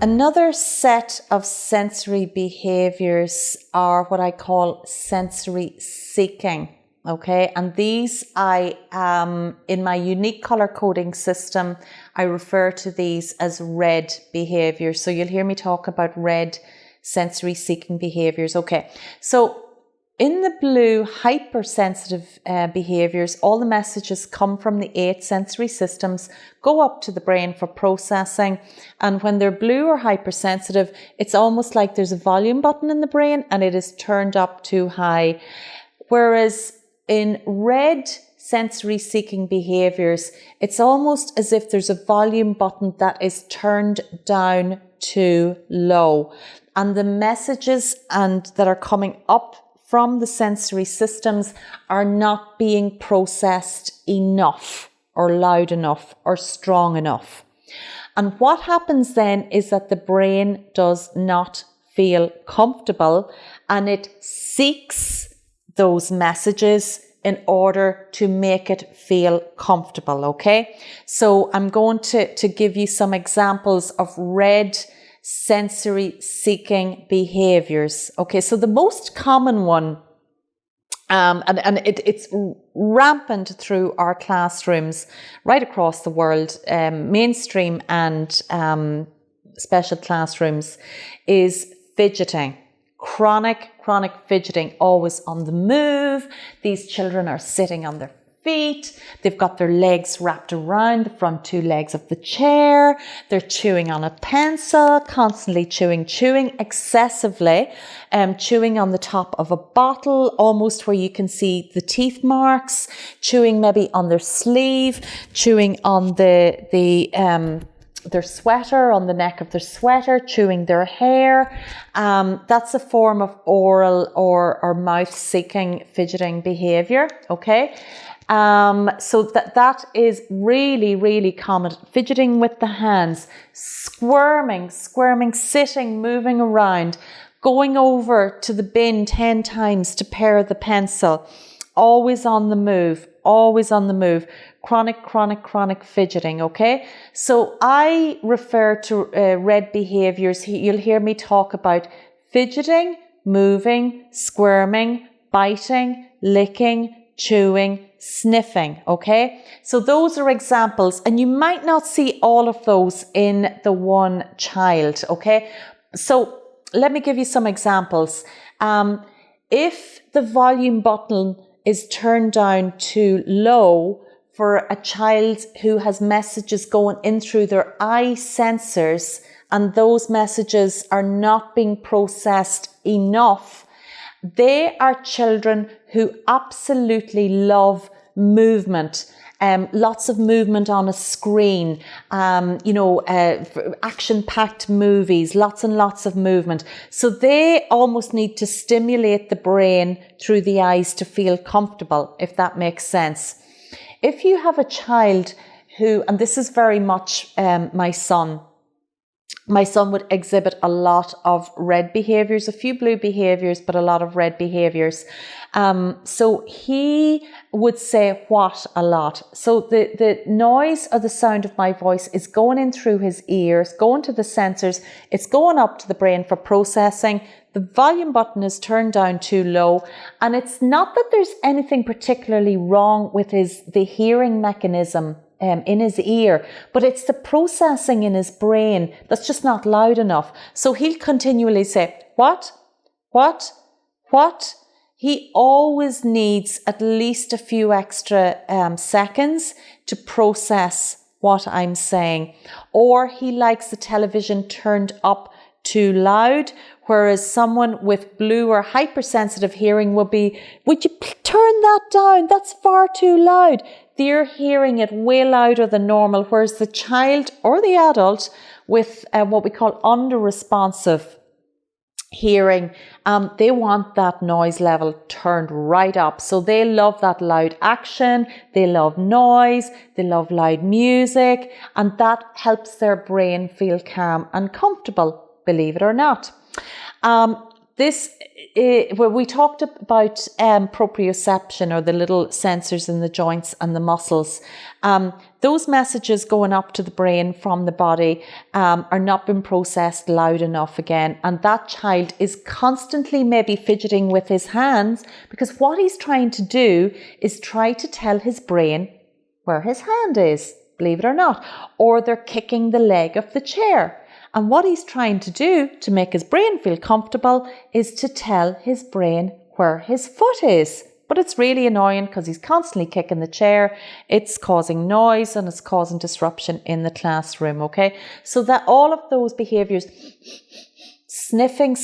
Another set of sensory behaviours are what I call sensory seeking. Okay, and these in my unique color coding system, I refer to these as red behaviours. So you'll hear me talk about red sensory seeking behaviours. Okay, so in the blue hypersensitive behaviours, all the messages come from the 8 sensory systems, go up to the brain for processing. And when they're blue or hypersensitive, it's almost like there's a volume button in the brain and it is turned up too high. Whereas in red sensory seeking behaviours, it's almost as if there's a volume button that is turned down too low. And the messages that are coming up from the sensory systems are not being processed enough or loud enough or strong enough. And what happens then is that the brain does not feel comfortable and it seeks those messages in order to make it feel comfortable, okay? So I'm going to give you some examples of red sensory seeking behaviours. Okay, so the most common one, it's rampant through our classrooms right across the world, mainstream and special classrooms, is fidgeting. Chronic fidgeting, always on the move. These children are sitting on their feet. They've got their legs wrapped around the front 2 legs of the chair. They're chewing on a pencil, constantly chewing excessively, chewing on the top of a bottle, almost where you can see the teeth marks, chewing maybe on their sleeve, chewing on their sweater, on the neck of their sweater, chewing their hair. That's a form of oral or mouth seeking fidgeting behaviour, okay? So that is really, really common. Fidgeting with the hands, squirming, sitting, moving around, going over to the bin 10 times to pair the pencil, always on the move, chronic fidgeting, okay? So I refer to red behaviours. You'll hear me talk about fidgeting, moving, squirming, biting, licking, chewing, sniffing, okay? So those are examples, and you might not see all of those in the one child, okay? So let me give you some examples. If the volume button is turned down too low for a child who has messages going in through their eye sensors, and those messages are not being processed enough, they are children who absolutely love movement. Lots of movement on a screen, action-packed movies, lots and lots of movement. So they almost need to stimulate the brain through the eyes to feel comfortable, if that makes sense. If you have a child who, and this is very much my son would exhibit a lot of red behaviours, a few blue behaviours, but a lot of red behaviours. So he would say what a lot. So the noise or the sound of my voice is going in through his ears, going to the sensors, it's going up to the brain for processing. The volume button is turned down too low, and it's not that there's anything particularly wrong with the hearing mechanism in his ear, but it's the processing in his brain that's just not loud enough. So he'll continually say, what? He always needs at least a few extra seconds to process what I'm saying. Or he likes the television turned up too loud, whereas someone with blue or hypersensitive hearing will be, would you turn that down? That's far too loud. They're hearing it way louder than normal, whereas the child or the adult with what we call under-responsive hearing, they want that noise level turned right up. So they love that loud action, they love noise, they love loud music, and that helps their brain feel calm and comfortable, believe it or not. this, where we talked about proprioception, or the little sensors in the joints and the muscles, those messages going up to the brain from the body are not being processed loud enough again. And that child is constantly maybe fidgeting with his hands, because what he's trying to do is try to tell his brain where his hand is, believe it or not. Or they're kicking the leg of the chair. And what he's trying to do to make his brain feel comfortable is to tell his brain where his foot is. But it's really annoying because he's constantly kicking the chair. It's causing noise and it's causing disruption in the classroom, okay? So that all of those behaviours, sniffing.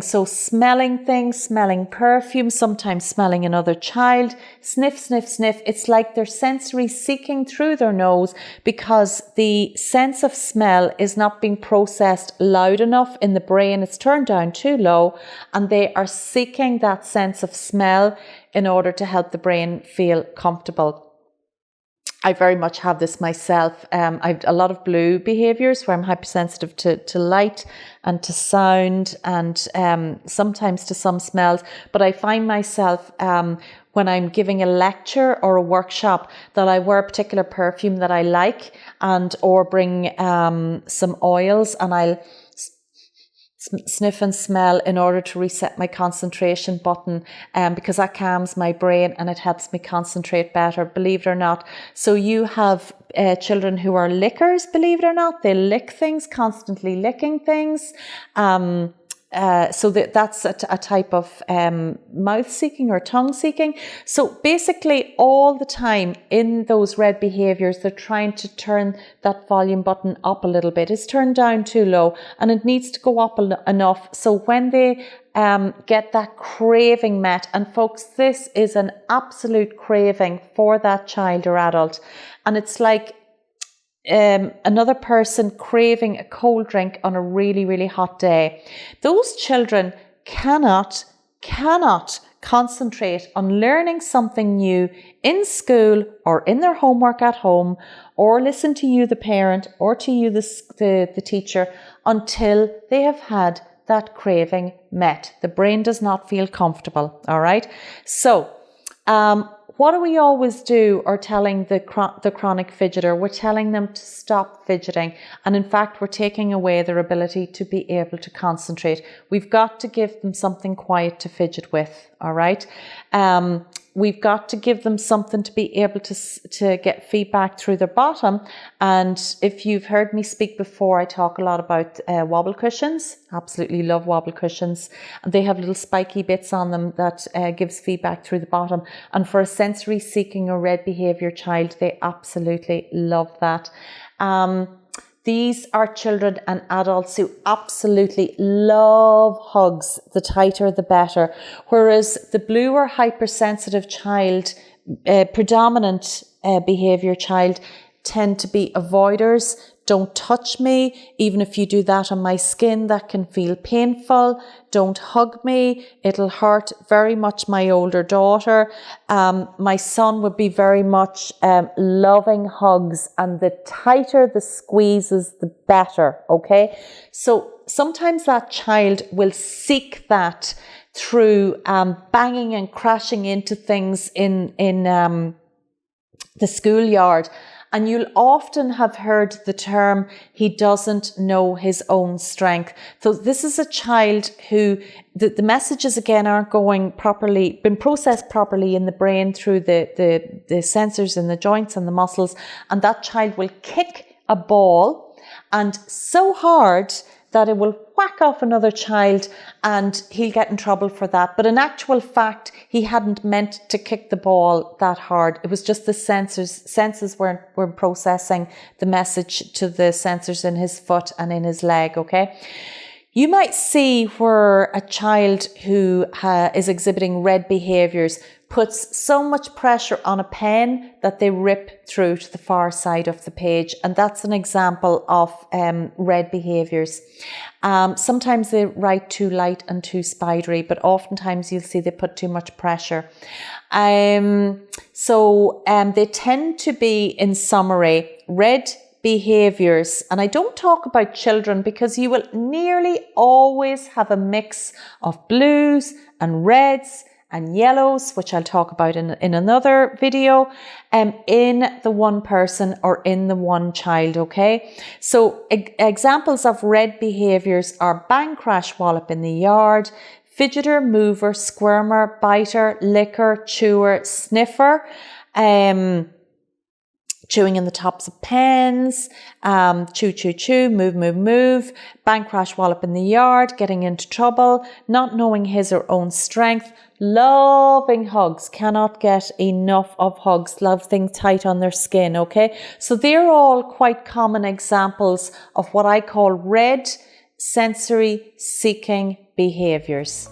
So smelling things, smelling perfume, sometimes smelling another child, sniff. It's like they're sensory seeking through their nose, because the sense of smell is not being processed loud enough in the brain. It's turned down too low, and they are seeking that sense of smell in order to help the brain feel comfortable. I very much have this myself. I've a lot of blue behaviours where I'm hypersensitive to light and to sound, and sometimes to some smells. But I find myself when I'm giving a lecture or a workshop that I wear a particular perfume that I like, and or bring some oils, and I'll sniff and smell in order to reset my concentration button, because that calms my brain and it helps me concentrate better, believe it or not. So you have children who are lickers, believe it or not. They lick things, constantly licking things. So that's a type of mouth seeking or tongue seeking. So basically all the time in those red behaviours, they're trying to turn that volume button up a little bit. It's turned down too low and it needs to go up enough. So when they get that craving met, and folks, this is an absolute craving for that child or adult. And it's like another person craving a cold drink on a really, really hot day. Those children cannot concentrate on learning something new in school or in their homework at home, or listen to you, the parent, or to you, the teacher, until they have had that craving met. The brain does not feel comfortable. All right. So, what do we always do, or telling the chronic fidgeter? We're telling them to stop fidgeting. And in fact, we're taking away their ability to be able to concentrate. We've got to give them something quiet to fidget with. All right. We've got to give them something to be able to get feedback through their bottom. And if you've heard me speak before, I talk a lot about wobble cushions. Absolutely love wobble cushions. And they have little spiky bits on them that gives feedback through the bottom. And for a sensory seeking or red behaviour child, they absolutely love that. These are children and adults who absolutely love hugs. The tighter, the better. Whereas the blue or hypersensitive child, predominant behaviour child, tend to be avoiders. Don't touch me. Even if you do that on my skin, that can feel painful. Don't hug me. It'll hurt very much my older daughter. My son would be very much loving hugs, and the tighter the squeezes, the better. Okay. So sometimes that child will seek that through banging and crashing into things in the schoolyard. And you'll often have heard the term, he doesn't know his own strength. So this is a child who, the messages again aren't been processed properly in the brain through the sensors in the joints and the muscles. And that child will kick a ball, and so hard that it will whack off another child, and he'll get in trouble for that. But in actual fact, he hadn't meant to kick the ball that hard. It was just the senses weren't processing the message to the sensors in his foot and in his leg, okay? You might see where a child who is exhibiting red behaviours puts so much pressure on a pen that they rip through to the far side of the page. And that's an example of red behaviours. Sometimes they write too light and too spidery, but oftentimes you'll see they put too much pressure. So they tend to be, in summary, red behaviours, and I don't talk about children because you will nearly always have a mix of blues and reds and yellows, which I'll talk about in another video, in the one person or in the one child, okay? So examples of red behaviours are bang, crash, wallop in the yard, fidgeter, mover, squirmer, biter, licker, chewer, sniffer, chewing in the tops of pens, chew, chew, chew, move, move, move, bang, crash, wallop in the yard, getting into trouble, not knowing his or own strength, loving hugs, cannot get enough of hugs, love things tight on their skin, okay? So they're all quite common examples of what I call red sensory seeking behaviours.